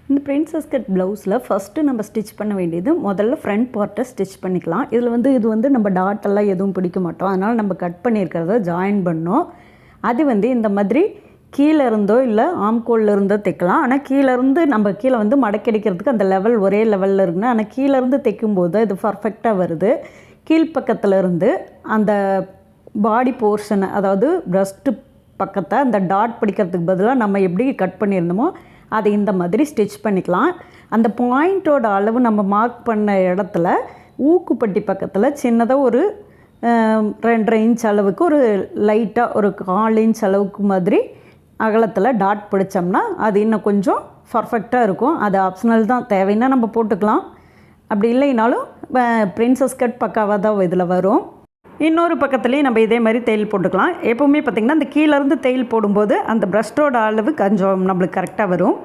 இந்த princess cut ப்ளவுஸில் first நம்ம ஸ்டிச் பண்ண வேண்டியது முதல்ல ஃப்ரண்ட் பார்ட்டை ஸ்டிச் பண்ணிக்கலாம். இது வந்து நம்ம டாட்டெல்லாம் எதுவும் பிடிக்க மாட்டோம். அதனால் நம்ம கட் பண்ணியிருக்கிறத ஜாயின் பண்ணோம். அது இந்த மாதிரி கீழே இருந்தோ இல்லை ஆம்கோலில் இருந்தோ தைக்கலாம். ஆனால் கீழேருந்து நம்ம கீழே மடக்கடிக்கிறதுக்கு அந்த லெவல் ஒரே லெவலில் இருக்குன்னு, ஆனால் கீழேருந்து தைக்கும்போது இது பர்ஃபெக்டாக வருது. கீழ்ப்பக்கத்தில் இருந்து அந்த பாடி போர்ஷனை, அதாவது ப்ரெஸ்ட்டு பக்கத்தை அந்த டாட் பிடிக்கிறதுக்கு பதிலாக நம்ம எப்படி கட் பண்ணியிருந்தோமோ அதை இந்த மாதிரி ஸ்டிச் பண்ணிக்கலாம். அந்த பாயிண்ட்டோட அளவு நம்ம மார்க் பண்ண இடத்துல ஊக்குப்பட்டி பக்கத்தில் சின்னதாக ஒரு 2.5 இன்ச் அளவுக்கு ஒரு லைட்டாக ஒரு 1/4 இன்ச் அளவுக்கு மாதிரி அகலத்தில் டாட் பிடிச்சோம்னா அது இன்னும் கொஞ்சம் பர்ஃபெக்டாக இருக்கும். அது ஆப்ஷனல் தான், தேவைன்னா நம்ம போட்டுக்கலாம். அப்படி இல்லைனாலும் பிரின்சஸ் கட் பக்காவாக தான் இதில் வரும். இன்னொரு பக்கத்துலேயும் நம்ம இதே மாதிரி தையல் போட்டுக்கலாம். எப்போவுமே பார்த்திங்கன்னா அந்த கீழேருந்து தையல் போடும்போது அந்த ப்ரெஸ்ட்டோட அளவு கொஞ்சம் நம்மளுக்கு கரெக்டாக வரும்.